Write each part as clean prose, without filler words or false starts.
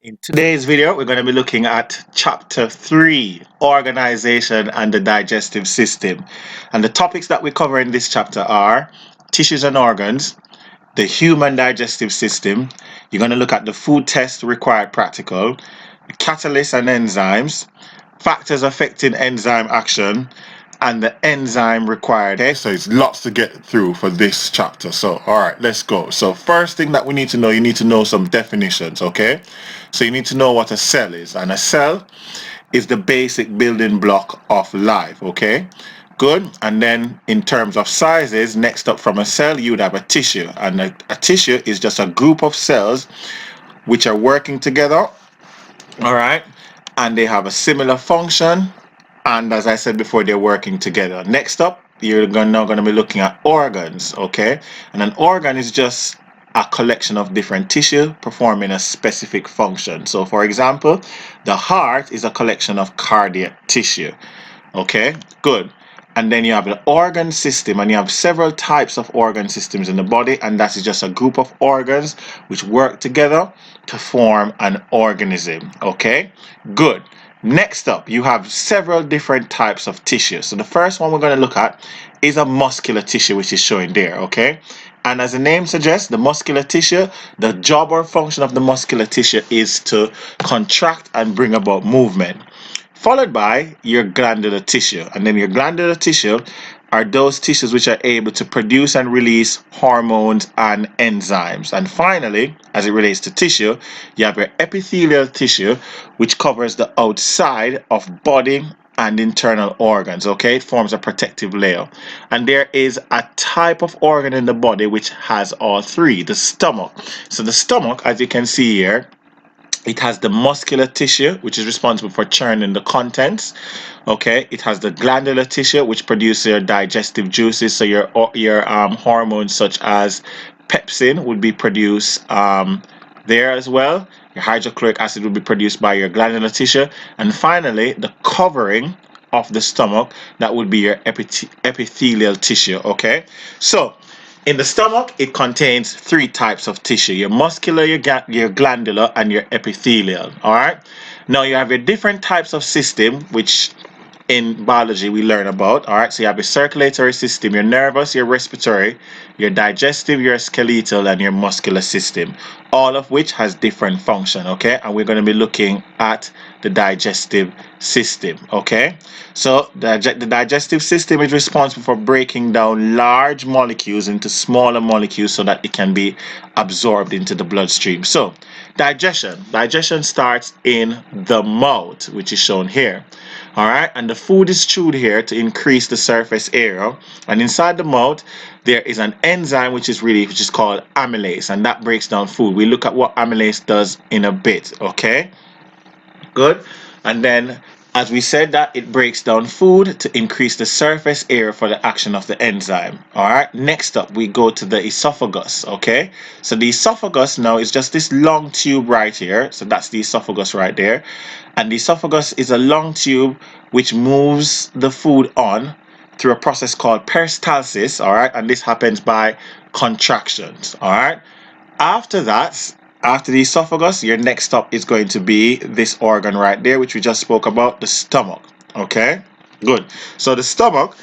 In today's video, we're going to be looking at Chapter 3, Organization and the Digestive System. And the topics that we cover in this chapter are tissues and organs, the human digestive system. You're going to look at the food test required practical, catalysts and enzymes, factors affecting enzyme action, and the enzyme required. Okay, so it's lots to get through for this chapter. So, all right, let's go. So, first thing that we need to know, you need to know some definitions. Okay, so you need to know what a cell is, and a cell is the basic building block of life. Okay, good. And then in terms of sizes, next up from a cell, you would have a tissue, and a tissue is just a group of cells which are working together. All right, and they have a similar function, and as I said before, they're working together. Next up, you're now going to be looking at organs. Okay, and an organ is just a collection of different tissue performing a specific function. So for example, the heart is a collection of cardiac tissue. Okay, good. And then you have the organ system, and you have several types of organ systems in the body, and that is just a group of organs which work together to form an organism. Okay, good. Next up, you have several different types of tissue. So the first one we're going to look at is a muscular tissue, which is showing there. Okay, and as the name suggests, the muscular tissue, the job or function of the muscular tissue is to contract and bring about movement, followed by your glandular tissue. And then your glandular tissue are those tissues which are able to produce and release hormones and enzymes. And finally, as it relates to tissue, you have your epithelial tissue, which covers the outside of body and internal organs. Okay, it forms a protective layer. And there is a type of organ in the body which has all three: the stomach. So the stomach, as you can see here, it has the muscular tissue, which is responsible for churning the contents. Okay, it has the glandular tissue, which produces your digestive juices. So your hormones such as pepsin would be produced there as well. Your hydrochloric acid will be produced by your glandular tissue. And finally, the covering of the stomach, that would be your epithelial tissue. Okay, so in the stomach, it contains three types of tissue: your muscular, your glandular, and your epithelial. All right. Now you have your different types of system, which in biology we learn about. All right. So you have your circulatory system, your nervous, your respiratory, your digestive, your skeletal, and your muscular system, all of which has different function. Okay. And we're going to be looking at the digestive system. Okay, so the digestive system is responsible for breaking down large molecules into smaller molecules so that it can be absorbed into the bloodstream. So digestion starts in the mouth, which is shown here. All right, and the food is chewed here to increase the surface area, and inside the mouth there is an enzyme which is called amylase, and that breaks down food. We look at what amylase does in a bit. Okay, good. And then, as we said, that it breaks down food to increase the surface area for the action of the enzyme. All right, next up we go to the esophagus. Okay, so the esophagus now is just this long tube right here. So that's the esophagus right there, and the esophagus is a long tube which moves the food on through a process called peristalsis. All right, and this happens by contractions. All right, after that, after the esophagus, your next stop is going to be this organ right there, which we just spoke about, the stomach. Okay, good. So the stomach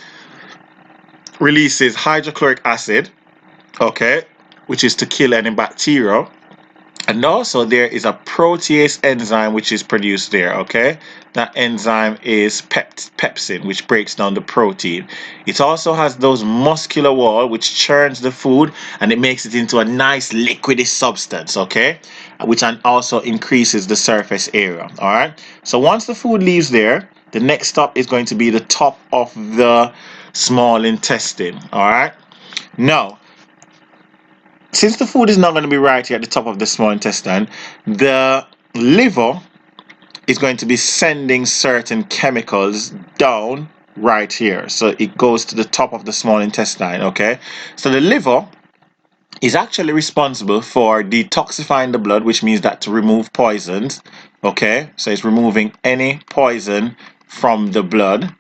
releases hydrochloric acid, okay, which is to kill any bacteria. And also there is a protease enzyme which is produced there. Okay, that enzyme is pepsin, which breaks down the protein. It also has those muscular wall which churns the food and it makes it into a nice liquidy substance. Okay, which also increases the surface area. All right, so once the food leaves there, the next stop is going to be the top of the small intestine. All right, now since the food is not going to be right here at the top of the small intestine, the liver is going to be sending certain chemicals down right here. So it goes to the top of the small intestine. Okay, so the liver is actually responsible for detoxifying the blood, which means that to remove poisons. Okay, so it's removing any poison from the blood,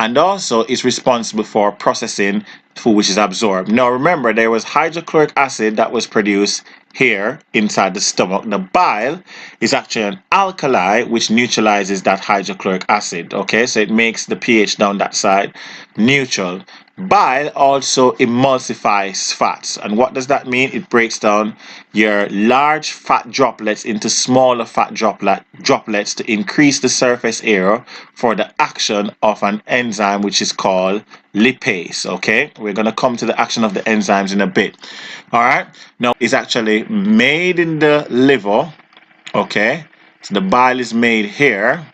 and also is responsible for processing food which is absorbed. Now remember, there was hydrochloric acid that was produced here inside the stomach. The bile is actually an alkali which neutralizes that hydrochloric acid. Okay, so it makes the pH down that side neutral. Bile also emulsifies fats. And what does that mean? It breaks down your large fat droplets into smaller fat droplets to increase the surface area for the action of an enzyme which is called lipase. Okay, we're going to come to the action of the enzymes in a bit. All right, now it's actually made in the liver. Okay, so the bile is made here,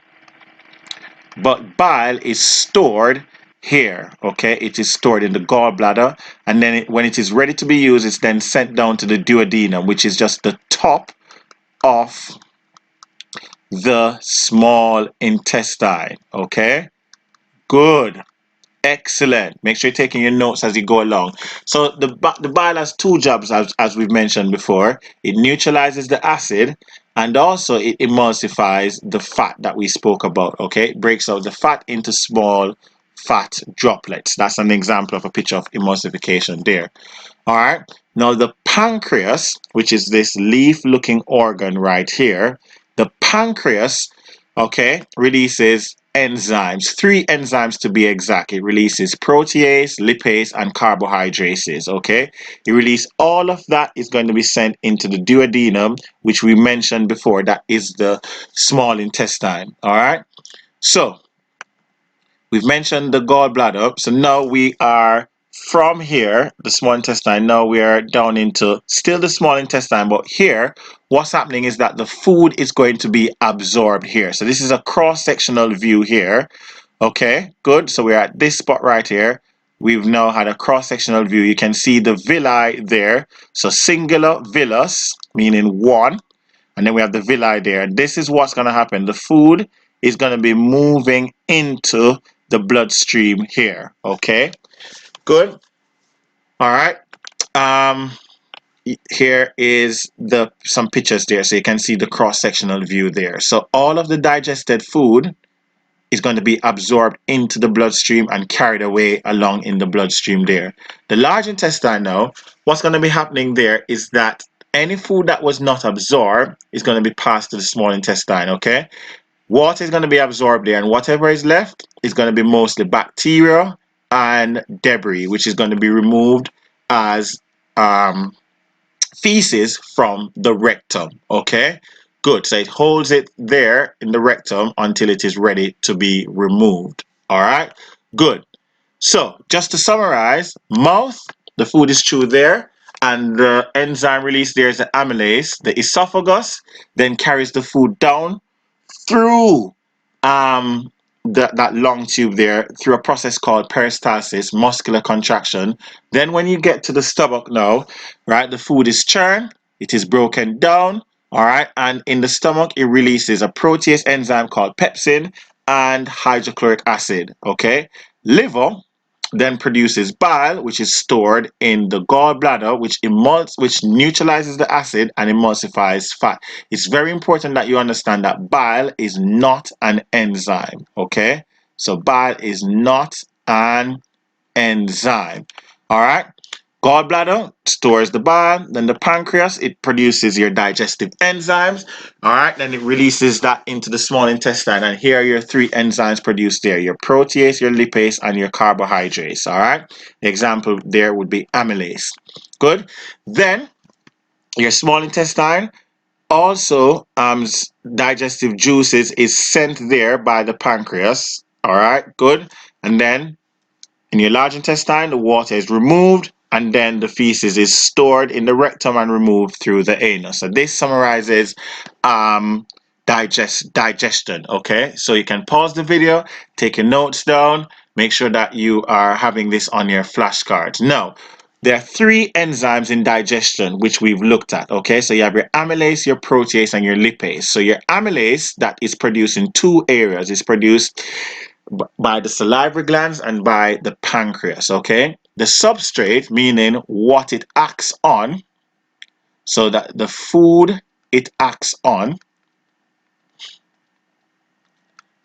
but bile is stored here. Okay, it is stored in the gallbladder, and then when it is ready to be used, it's then sent down to the duodenum, which is just the top of the small intestine. Okay, good. Excellent. Make sure you're taking your notes as you go along. So the bile has two jobs, as we've mentioned before. It neutralizes the acid, and also it emulsifies the fat that we spoke about. Okay, it breaks out the fat into small fat droplets. That's an example of a picture of emulsification there. All right. Now the pancreas, which is this leaf-looking organ right here, the pancreas, okay, releases enzymes, 3 enzymes to be exact. It releases protease, lipase, and carbohydrases. Okay, it releases all of that is going to be sent into the duodenum, which we mentioned before. That is the small intestine. All right. So we've mentioned the gallbladder. So now we are from here, the small intestine. Now we are down into still the small intestine, but here, what's happening is that the food is going to be absorbed here. So this is a cross-sectional view here. Okay, good. So we're at this spot right here. We've now had a cross-sectional view. You can see the villi there. So singular villus, meaning one. And then we have the villi there. And this is what's going to happen. The food is going to be moving into the bloodstream here. Okay, good. All right. Um, here is some pictures there. So you can see the cross-sectional view there. So all of the digested food is going to be absorbed into the bloodstream and carried away along in the bloodstream there. The large intestine now, what's going to be happening there is that any food that was not absorbed is going to be passed to the small intestine. Okay, water is going to be absorbed there, and whatever is left is going to be mostly bacteria and debris, which is going to be removed as feces from the rectum. Okay, good. So it holds it there in the rectum until it is ready to be removed. All right, good. So just to summarize, mouth, the food is through there, and the enzyme release there is the amylase. The esophagus then carries the food down through that long tube there, through a process called peristalsis, muscular contraction. Then when you get to the stomach now, right, the food is churned, it is broken down, all right, and in the stomach it releases a protease enzyme called pepsin and hydrochloric acid. Okay, liver then produces bile, which is stored in the gallbladder, which neutralizes the acid and emulsifies fat. It's very important that you understand that bile is not an enzyme. Okay, so bile is not an enzyme. All right. Gallbladder stores the bile, then the pancreas, it produces your digestive enzymes. All right, then it releases that into the small intestine, and here are your 3 enzymes produced there: your protease, your lipase, and your carbohydrates. All right, the example there would be amylase. Good. Then your small intestine also digestive juices is sent there by the pancreas. All right, good. And then in your large intestine, the water is removed, and then the feces is stored in the rectum and removed through the anus. So this summarizes digestion. Okay, so you can pause the video, take your notes down, make sure that you are having this on your flashcards. Now, there are 3 enzymes in digestion which we've looked at. Okay, so you have your amylase, your protease, and your lipase. So your amylase, that is produced in 2 areas. It's produced by the salivary glands and by the pancreas. Okay, the substrate, meaning what it acts on, so that the food it acts on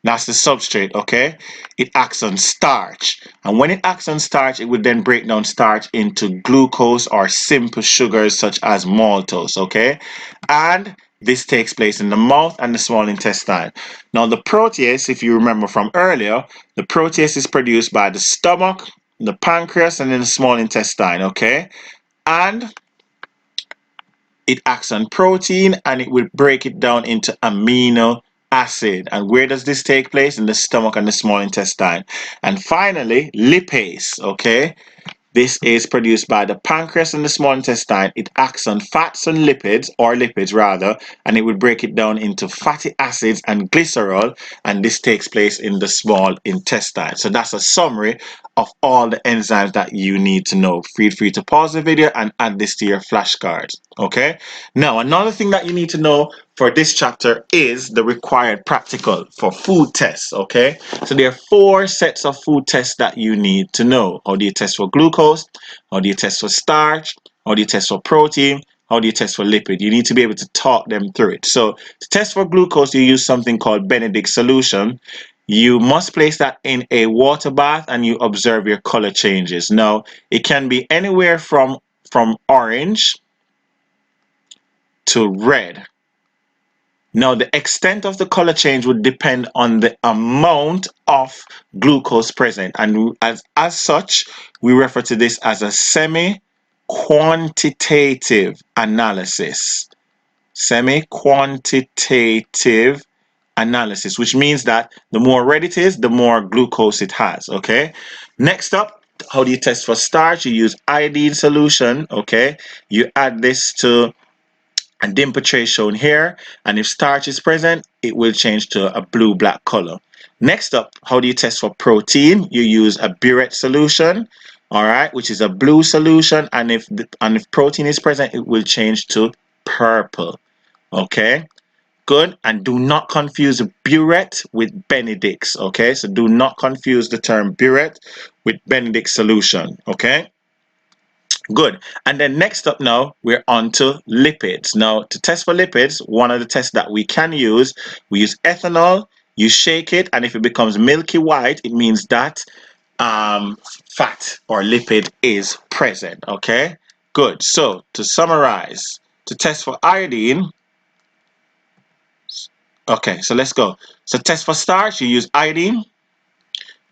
That's the substrate, okay? It acts on starch. And when it acts on starch, it would then break down starch into glucose or simple sugars such as maltose, okay? And this takes place in the mouth and the small intestine. Now, the protease, if you remember from earlier, the protease is produced by the stomach, the pancreas, and then the small intestine, okay? And it acts on protein and it will break it down into amino acid. And where does this take place? In the stomach and the small intestine. And finally, lipase, okay? This is produced by the pancreas and the small intestine. It acts on fats and lipids, or lipids rather, and it will break it down into fatty acids and glycerol, and this takes place in the small intestine. So that's a summary of all the enzymes that you need to know. Feel free to pause the video and add this to your flashcards. Okay? Now, another thing that you need to know for this chapter is the required practical for food tests. Okay? So there are 4 sets of food tests that you need to know. How do you test for glucose? How do you test for starch? How do you test for protein? How do you test for lipid? You need to be able to talk them through it. So to test for glucose, you use something called Benedict solution. You must place that in a water bath and you observe your color changes. Now, it can be anywhere from orange to red. Now, the extent of the color change would depend on the amount of glucose present. And as such, we refer to this as a semi-quantitative analysis. Semi-quantitative analysis, which means that the more red it is, the more glucose it has, okay? Next up, how do you test for starch? You use iodine solution, okay? You add this to a dimple tray shown here, and if starch is present, it will change to a blue-black color. Next up, how do you test for protein? You use a burette solution, all right, which is a blue solution, and if protein is present, it will change to purple. Okay, good. And do not confuse burette with Benedict's. Okay, so do not confuse the term burette with Benedict solution. Okay. Good. And then next up now, we're on to lipids. Now, to test for lipids, one of the tests that we use ethanol, you shake it, and if it becomes milky white, it means that fat or lipid is present. Okay? Good. So, to summarize, to test for iodine, okay, so let's go. So, test for starch, you use iodine.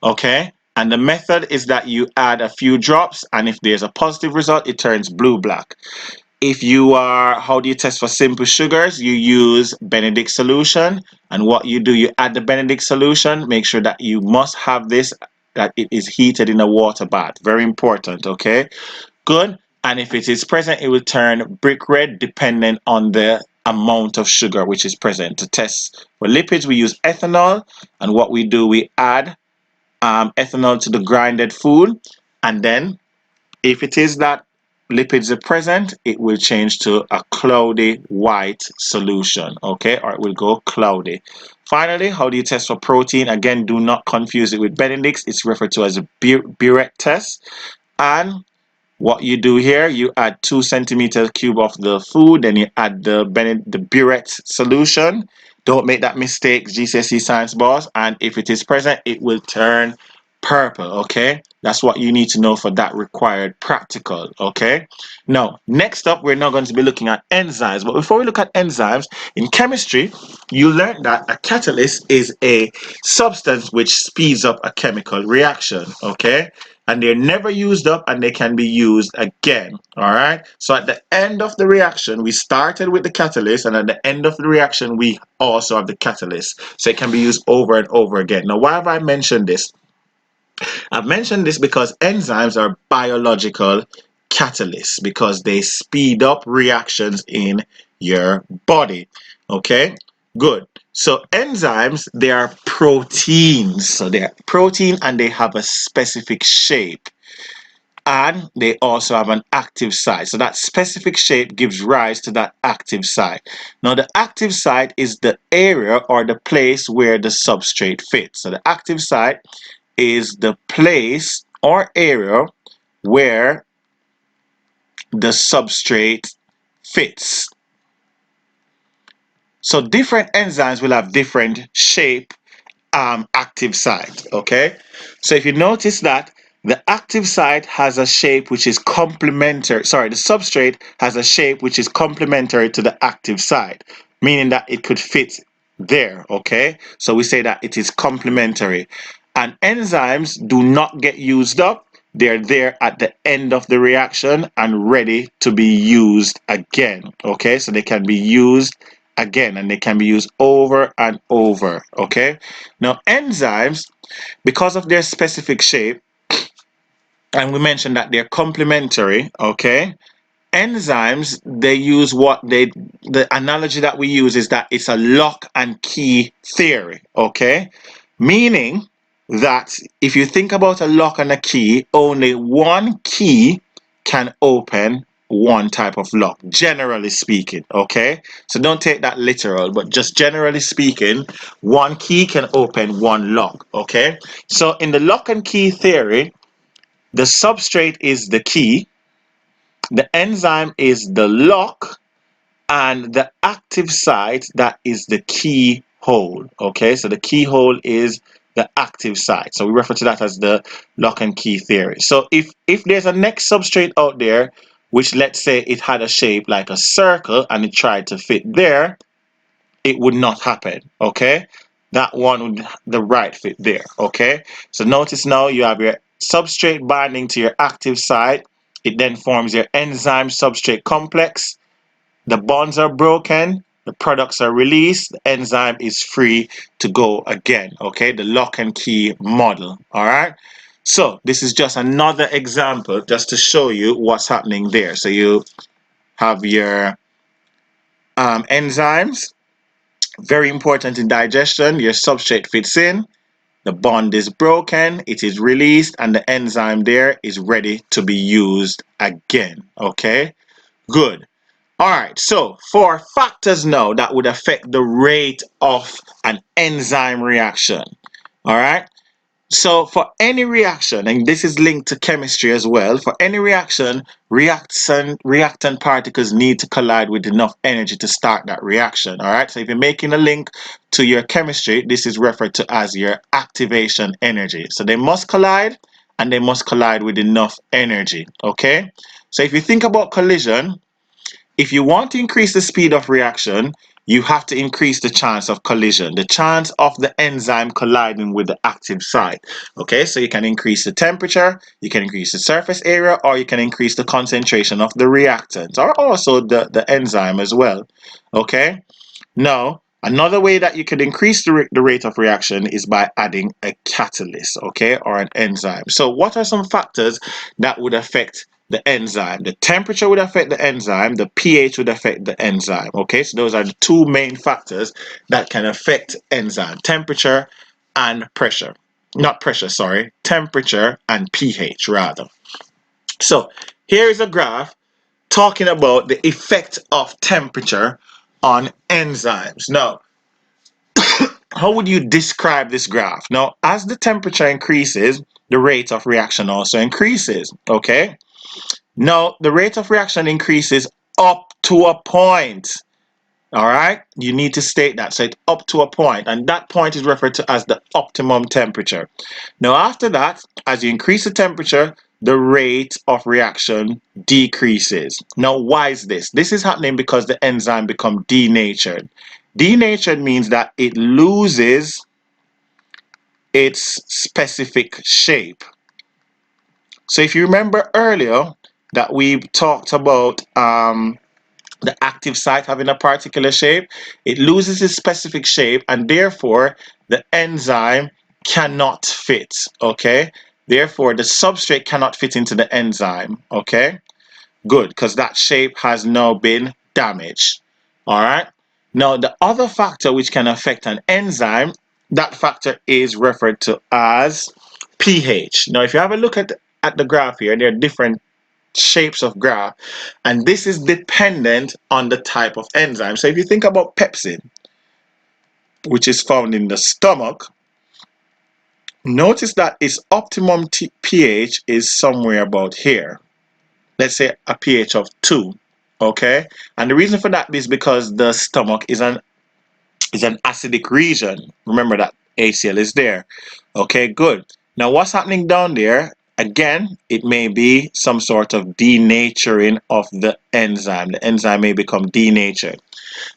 Okay, and the method is that you add a few drops, and if there's a positive result, it turns blue-black. If you are, how do you test for simple sugars? You use Benedict solution, and what you do, you add the Benedict solution. Make sure that you must have this, that it is heated in a water bath. Very important, okay? Good. And if it is present, it will turn brick red depending on the amount of sugar which is present. To test for lipids, we use ethanol, and what we do, we add ethanol to the grinded food, and then if it is that lipids are present, it will change to a cloudy white solution, okay, or it will go cloudy. Finally, how do you test for protein? Again, do not confuse it with Benedict's. It's referred to as a burette test. And what you do here, you add 2 centimeter cube of the food, then you add the burette solution. Don't make that mistake, GCSE science boss. And if it is present, it will turn purple. Okay, that's what you need to know for that required practical. Okay, now next up, we're now going to be looking at enzymes. But before we look at enzymes, in chemistry, you learned that a catalyst is a substance which speeds up a chemical reaction. Okay, and they're never used up and they can be used again. All right, so at the end of the reaction, we started with the catalyst, and at the end of the reaction, we also have the catalyst, so it can be used over and over again. Now, why have I mentioned this? I've mentioned this because enzymes are biological catalysts, because they speed up reactions in your body. Okay, good. So enzymes, they are proteins. So they're protein and they have a specific shape. And they also have an active site. So that specific shape gives rise to that active site. Now the active site is the area or the place where the substrate fits. So the active site is the place or area where the substrate fits. So different enzymes will have different shape active site. Okay, so if you notice that the active site has a shape which is complementary, sorry, the substrate has a shape which is complementary to the active site, meaning that it could fit there. Okay, so we say that it is complementary, and enzymes do not get used up. They're there at the end of the reaction and ready to be used again. Okay, so they can be used again, and they can be used over and over. Okay, now enzymes, because of their specific shape, and we mentioned that they're complementary. Okay, enzymes, they use the analogy that we use is that it's a lock and key theory. Okay, meaning that if you think about a lock and a key, only one key can open one type of lock, generally speaking. Okay, so don't take that literal, but just generally speaking, one key can open one lock. Okay, so in the lock and key theory, the substrate is the key, the enzyme is the lock, and the active site, that is the keyhole. Okay, so the keyhole is the active site. So we refer to that as the lock and key theory. So if there's a next substrate out there, which let's say it had a shape like a circle and it tried to fit there, it would not happen. Okay, that one would the right fit there. Okay, so notice now you have your substrate binding to your active site. It then forms your enzyme substrate complex. The bonds are broken, the products are released, the enzyme is free to go again. Okay, the lock and key model. All right, so this is just another example just to show you what's happening there. So you have your enzymes, very important in digestion. Your substrate fits in, the bond is broken, it is released, and the enzyme there is ready to be used again. Okay, good. All right, so for factors now that would affect the rate of an enzyme reaction. All right, so for any reaction, and this is linked to chemistry as well, for any reaction, reactant particles need to collide with enough energy to start that reaction. All right, so if you're making a link to your chemistry, this is referred to as your activation energy. So they must collide, and they must collide with enough energy. Okay, so if you think about collision, if you want to increase the speed of reaction, you have to increase the chance of collision, the chance of the enzyme colliding with the active site. Okay, so you can increase the temperature, you can increase the surface area, or you can increase the concentration of the reactant, or also the enzyme as well. Okay, now, another way that you could increase the rate of reaction is by adding a catalyst, okay, or an enzyme. So what are some factors that would affect the enzyme? The temperature would affect the enzyme, the pH would affect the enzyme, okay? So those are the two main factors that can affect enzyme, temperature and pressure. Not pressure, sorry, temperature and pH rather. So here is a graph talking about the effect of temperature on enzymes. Now, how would you describe this graph? Now, as the temperature increases, the rate of reaction also increases, okay? Now, the rate of reaction increases up to a point, all right? You need to state that. So it's up to a point, and that point is referred to as the optimum temperature. Now, after that, as you increase the temperature, the rate of reaction decreases. Now, why is this? This is happening because the enzyme becomes denatured. Denatured means that it loses its specific shape. So if you remember earlier that we talked about the active site having a particular shape, it loses its specific shape, and therefore the enzyme cannot fit. Okay, therefore the substrate cannot fit into the enzyme. Okay, good, because that shape has now been damaged. All right, now the other factor which can affect an enzyme, that factor is referred to as pH. Now if you have a look at the graph here, there are different shapes of graph, and this is dependent on the type of enzyme. So if you think about pepsin, which is found in the stomach, notice that its optimum pH is somewhere about here. Let's say a pH of 2. Okay, and the reason for that is because the stomach is an acidic region. Remember that HCl is there. Okay, good. Now what's happening down there? Again, it may be some sort of denaturing of the enzyme. The enzyme may become denatured.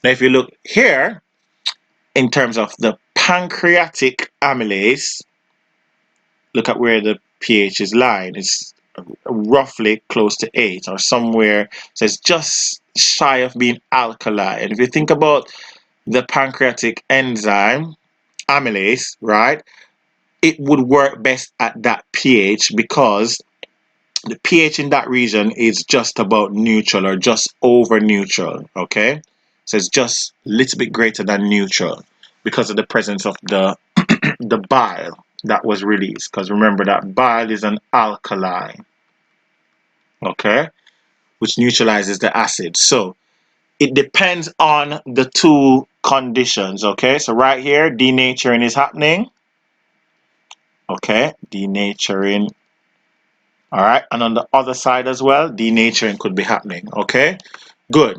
Now if you look here, in terms of the pancreatic amylase, look at where the pH is lying. It's roughly close to 8 or somewhere. So it's just shy of being alkali. And if you think about the pancreatic enzyme, amylase, right, it would work best at that pH because the pH in that region is just about neutral or just over neutral, okay? So it's just a little bit greater than neutral because of the presence of the the bile that was released, because remember that bile is an alkali, okay, which neutralizes the acid. So it depends on the two conditions, okay? So right here, denaturing is happening, okay, denaturing. All right, and on the other side as well, denaturing could be happening, okay? Good.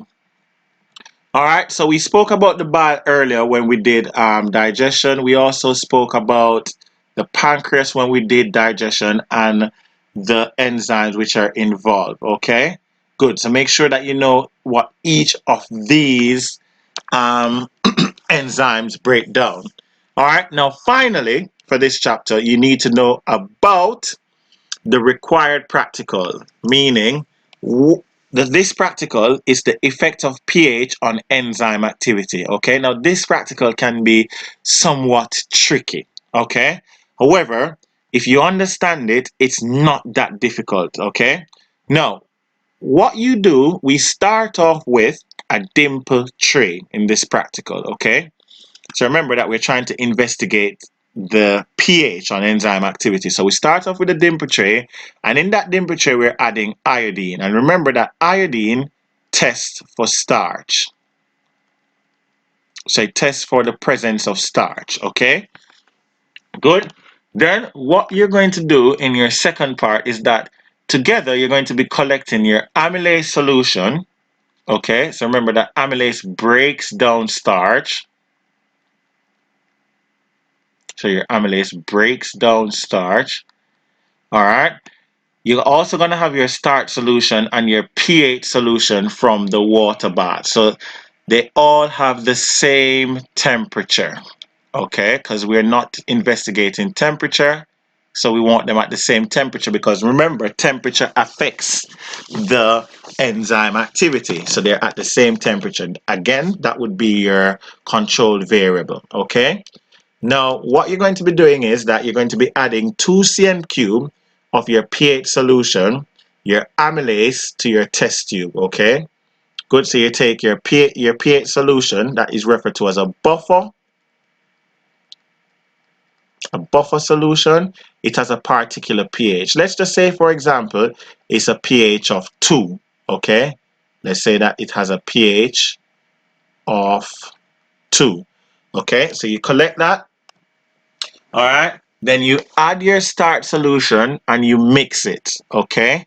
All right, so we spoke about the bile earlier when we did digestion. We also spoke about the pancreas when we did digestion and the enzymes which are involved, okay? Good, so make sure that you know what each of these enzymes break down. All right, now finally, for this chapter, you need to know about the required practical, meaning this practical is the effect of pH on enzyme activity. Okay, now this practical can be somewhat tricky. Okay, however, if you understand it, it's not that difficult. Okay, now what you do, we start off with a dimple tray in this practical. Okay, so remember that we're trying to investigate the pH on enzyme activity. So we start off with a dimple tray, and in that dimple tray we're adding iodine. And remember that iodine tests for starch. So it tests for the presence of starch, okay? Good. Then what you're going to do in your second part is that together you're going to be collecting your amylase solution, okay? So remember that amylase breaks down starch. So your amylase breaks down starch. All right. You're also going to have your starch solution and your pH solution from the water bath. So they all have the same temperature. Okay, because we're not investigating temperature. So we want them at the same temperature because remember, temperature affects the enzyme activity. So they're at the same temperature. Again, that would be your control variable. Okay. Now, what you're going to be doing is that you're going to be adding 2 cm cube of your pH solution, your amylase, to your test tube, okay? Good, so you take your pH solution, that is referred to as a buffer solution. It has a particular pH. Let's just say, for example, it's a pH of 2, okay? Let's say that it has a pH of 2, okay? So you collect that. All right, then you add your start solution and you mix it. Okay,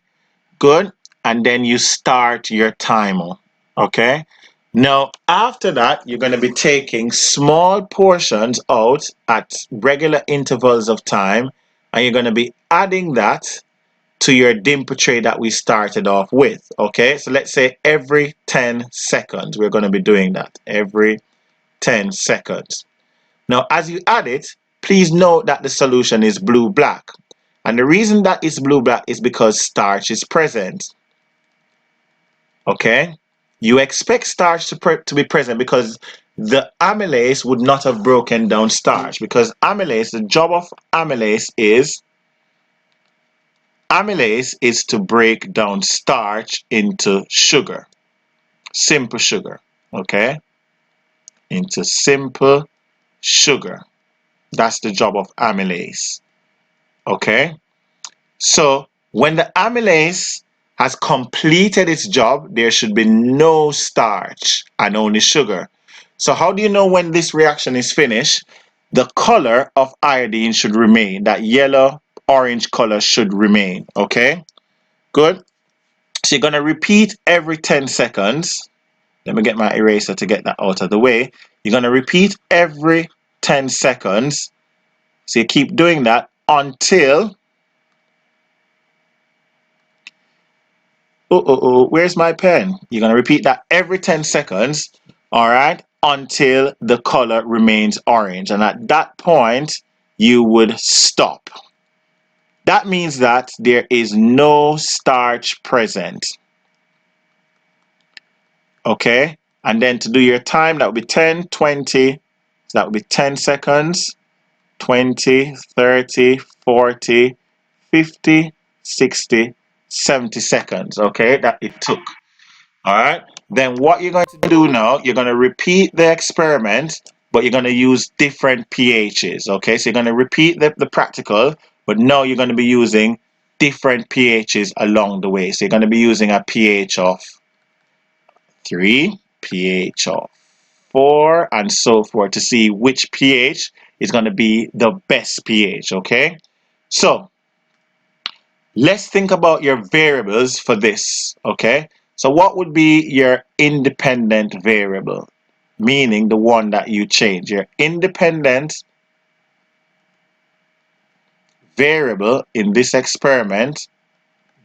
good. And then you start your timer. Okay, now after that you're going to be taking small portions out at regular intervals of time, and you're going to be adding that to your dimple tray that we started off with. Okay, so let's say every 10 seconds we're going to be doing that, every 10 seconds. Now, as you add it, please note that the solution is blue-black. And the reason that it's blue-black is because starch is present. Okay? You expect starch to be present because the amylase would not have broken down starch, because amylase, the job of amylase is to break down starch into sugar, simple sugar, okay? Into simple sugar. That's the job of amylase. Okay, so when the amylase has completed its job, there should be no starch and only sugar. So how do you know when this reaction is finished? The color of iodine should remain. That yellow orange color should remain. Okay, good. So you're going to repeat every 10 seconds. Let me get my eraser to get that out of the way. You're going to repeat every 10 seconds So you keep doing that until, where's my pen? You're going to repeat that every 10 seconds, all right, until the color remains orange. And at that point, you would stop. That means that there is no starch present. Okay? And then to do your time, that would be 10, 20, so that would be 10 seconds, 20, 30, 40, 50, 60, 70 seconds, okay, that it took. All right? Then what you're going to do now, you're going to repeat the experiment, but you're going to use different pHs, okay? So you're going to repeat the practical, but now you're going to be using different pHs along the way. So you're going to be using a pH of 3, pH of 4, and so forth to see which pH is going to be the best pH, okay? So let's think about your variables for this, okay? So what would be your independent variable? Meaning the one that you change. Your independent variable in this experiment,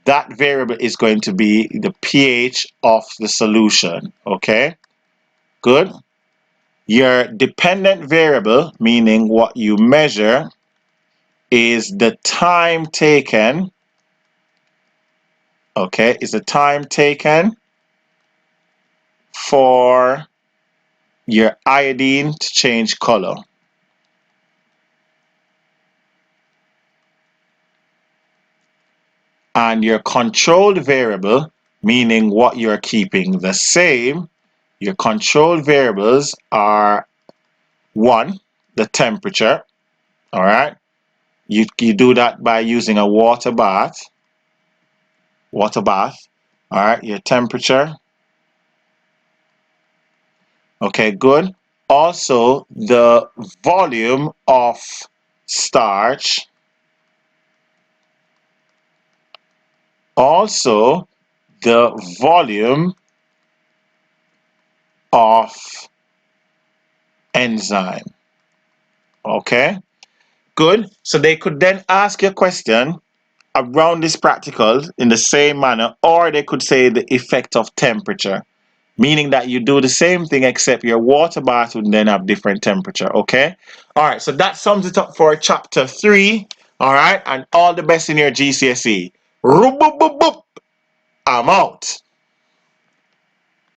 that variable is going to be the pH of the solution, okay? Good. Your dependent variable, meaning what you measure, is the time taken, okay, is the time taken for your iodine to change color. And your controlled variable, meaning what you're keeping the same, your controlled variables are 1, the temperature, all right? You do that by using a water bath, all right, your temperature. Okay, good. Also, the volume of starch. Also, the volume of enzyme. Okay, good. So they could then ask you a question around this practical in the same manner, or they could say the effect of temperature, meaning that you do the same thing except your water bath would then have different temperature. Okay, all right, so that sums it up for chapter 3. All right, and all the best in your GCSE. I'm out.